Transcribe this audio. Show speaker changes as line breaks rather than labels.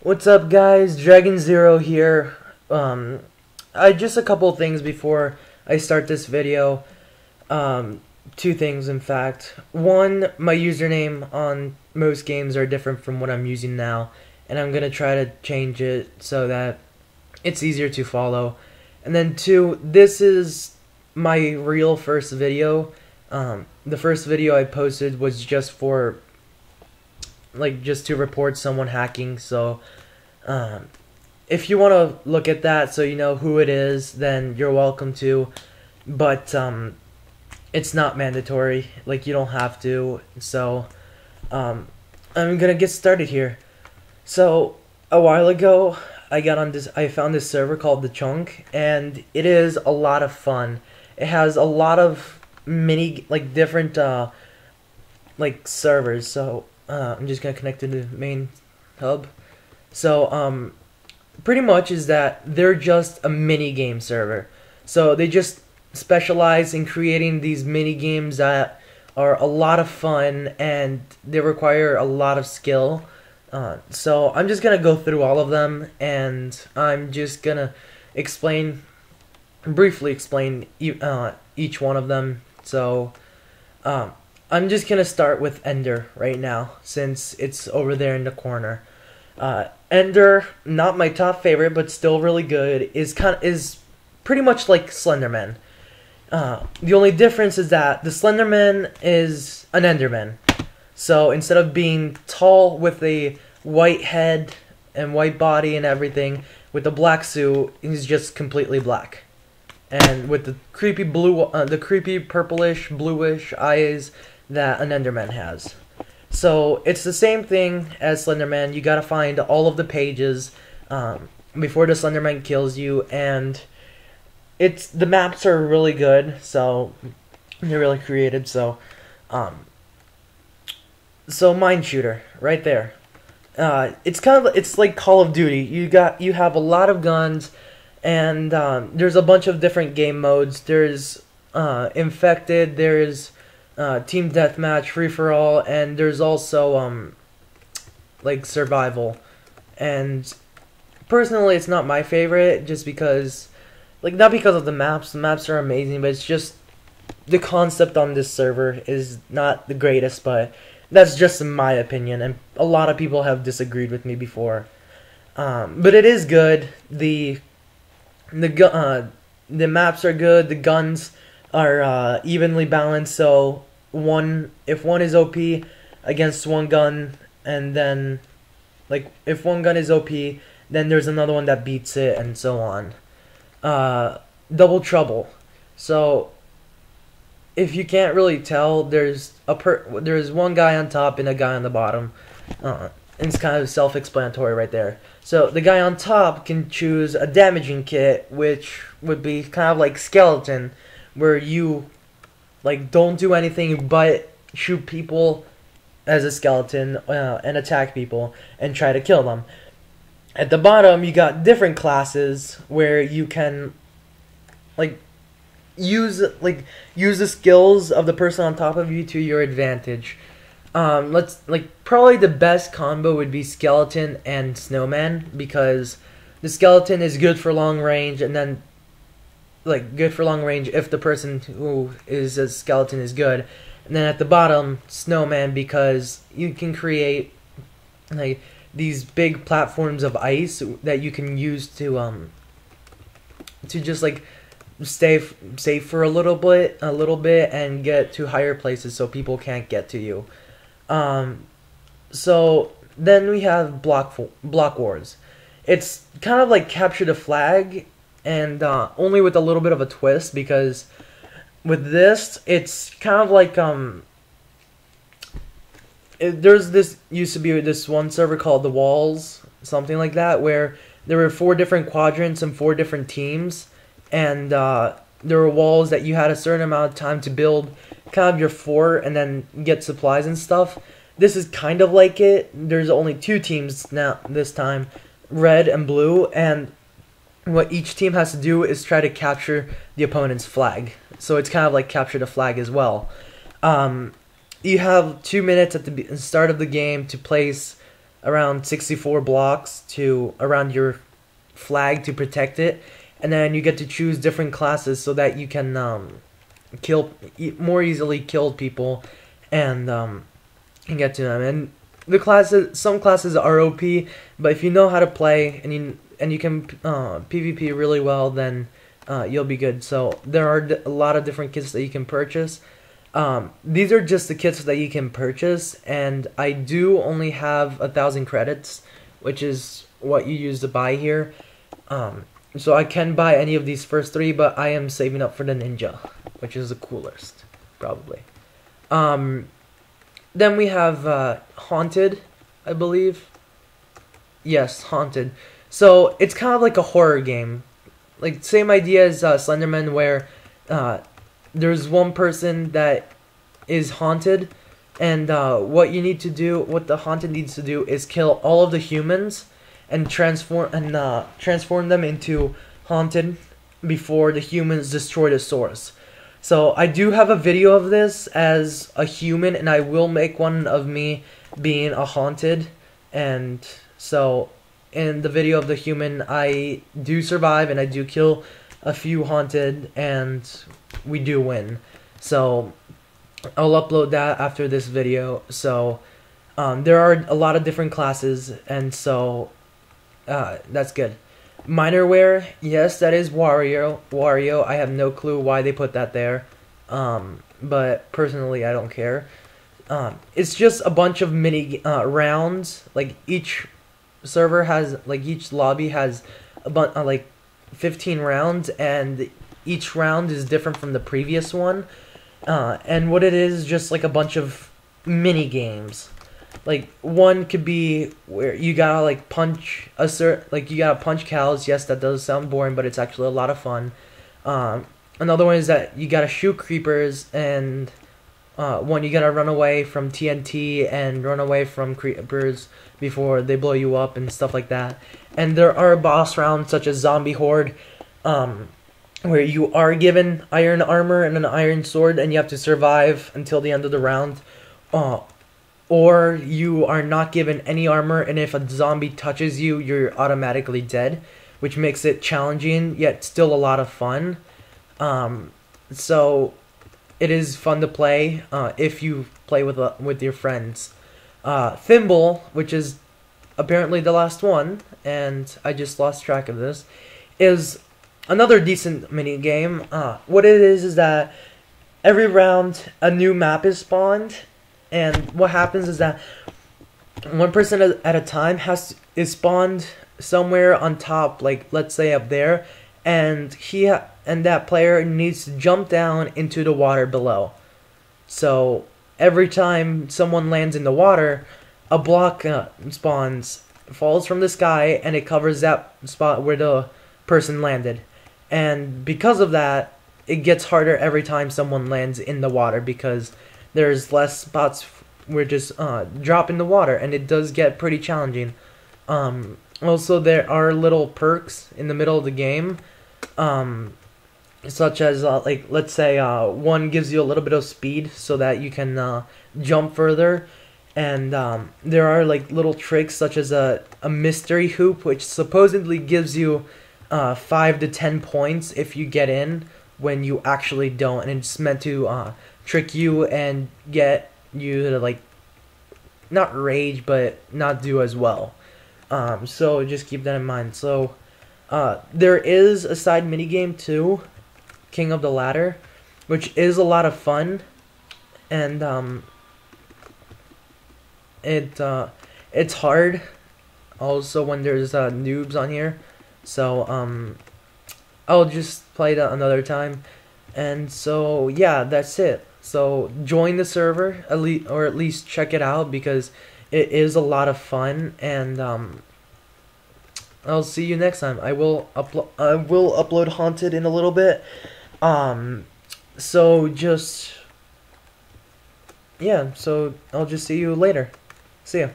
What's up, guys? Dragon Zero here. Just a couple things before I start this video. Two things, in fact. One, my username on most games are different from what I'm using now, and I'm gonna try to change it so that it's easier to follow. And then two, this is my real first video. The first video I posted was just for just to report someone hacking, so if you want to look at that so you know who it is, then you're welcome to, but it's not mandatory, like you don't have to. So I'm gonna get started here. So a while ago I found this server called The Chunk, and it is a lot of fun. It has a lot of different servers. So I'm just gonna connect to the main hub. So pretty much is that they're just a mini game server. So they just specialize in creating these mini games that are a lot of fun and they require a lot of skill. So I'm just gonna go through all of them, and I'm just gonna briefly explain each one of them. So I'm just gonna start with Ender right now, since it's over there in the corner. Ender, not my top favorite, but still really good, is pretty much like Slenderman. The only difference is that the Slenderman is an Enderman. So instead of being tall with a white head and white body and everything, with the black suit, he's just completely black. And with the creepy purplish, bluish eyes that an Enderman has. So it's the same thing as Slenderman. You gotta find all of the pages before the Slenderman kills you, and the maps are really good. So they're really creative. So Mine Shooter right there. It's like Call of Duty. You have a lot of guns, and there's a bunch of different game modes. There's Infected. There's Team Deathmatch, Free for All, and there's also Survival. And personally, it's not my favorite, just because, not because of the maps. The maps are amazing, but it's just the concept on this server is not the greatest. But that's just my opinion, and a lot of people have disagreed with me before. But it is good. The maps are good. The guns are evenly balanced. So if one is OP against one gun, and then if one gun is OP, then there's another one that beats it, and so on. Double Trouble. So if you can't really tell, there's one guy on top and a guy on the bottom. And it's kind of self-explanatory right there. So the guy on top can choose a damaging kit, which would be kind of like Skeleton, where you don't do anything but shoot people as a skeleton and attack people and try to kill them. At the bottom, you got different classes where you can use the skills of the person on top of you to your advantage. Probably the best combo would be Skeleton and Snowman, because the Skeleton is good for long range, and then good for long range if the person who is a skeleton is good. And then at the bottom, Snowman, because you can create these big platforms of ice that you can use to just stay safe for a little bit, and get to higher places so people can't get to you. So then we have Block Wars. It's kind of like Capture the Flag, and only with a little bit of a twist, because with this, it's kind of used to be this one server called The Walls, something like that, where there were 4 different quadrants and 4 different teams, and there were walls that you had a certain amount of time to build kind of your fort and then get supplies and stuff. This is kind of like it. There's only 2 teams now this time, red and blue, and what each team has to do is try to capture the opponent's flag. So it's kind of like Capture the Flag as well. You have 2 minutes at the start of the game to place around 64 blocks to around your flag to protect it, and then you get to choose different classes so that you can more easily kill people and get to them. And the classes, some classes are OP, but if you know how to play and you can PvP really well, then you'll be good. So there are a lot of different kits that you can purchase. These are just the kits that you can purchase, and I do only have 1,000 credits, which is what you use to buy here. So I can buy any of these first three, but I am saving up for the ninja, which is the coolest, probably. Then we have Haunted, I believe. Yes, Haunted. So it's kind of like a horror game. Like, same idea as Slenderman, where there's one person that is haunted, and what the haunted needs to do is kill all of the humans and transform them into haunted before the humans destroy the source. So I do have a video of this as a human, and I will make one of me being a haunted. And so in the video of the human, I do survive and I do kill a few haunted, and we do win. So I'll upload that after this video. So there are a lot of different classes, and so that's good. Minerware, yes, that is Wario. I have no clue why they put that there, but personally I don't care. It's just a bunch of mini rounds. Like, each server has, like, each lobby has like 15 rounds, and each round is different from the previous one. And what it is just like a bunch of mini games. Like, one could be where you gotta like punch you gotta punch cows. Yes, that does sound boring, but it's actually a lot of fun. Another one is that you gotta shoot creepers, and one, you gotta run away from TNT and run away from creepers before they blow you up and stuff like that. And there are boss rounds such as Zombie Horde, where you are given iron armor and an iron sword, and you have to survive until the end of the round. Or you are not given any armor, and if a zombie touches you, you're automatically dead, which makes it challenging, yet still a lot of fun. So it is fun to play if you play with your friends. Thimble, which is apparently the last one, and I just lost track of this, is another decent mini game. What it is that every round a new map is spawned, and what happens is that one person at a time is spawned somewhere on top, like let's say up there, and that player needs to jump down into the water below. So every time someone lands in the water, a block spawns, falls from the sky, and it covers that spot where the person landed. And because of that, it gets harder every time someone lands in the water, because there's less spots where just drop in the water, and it does get pretty challenging. Also, there are little perks in the middle of the game, such as like, let's say one gives you a little bit of speed so that you can jump further, and there are like little tricks such as a mystery hoop, which supposedly gives you 5 to 10 points if you get in when you actually don't, and it's meant to trick you and get you to, like, not rage, but not do as well. So just keep that in mind. So there is a side minigame too, King of the Ladder, which is a lot of fun, and it's hard also when there's noobs on here. So I'll just play that another time. And so yeah, that's it. So join the server, or at least check it out, because it is a lot of fun. And I'll see you next time. I will upload Haunted in a little bit. So just, yeah, so I'll just see you later. See ya.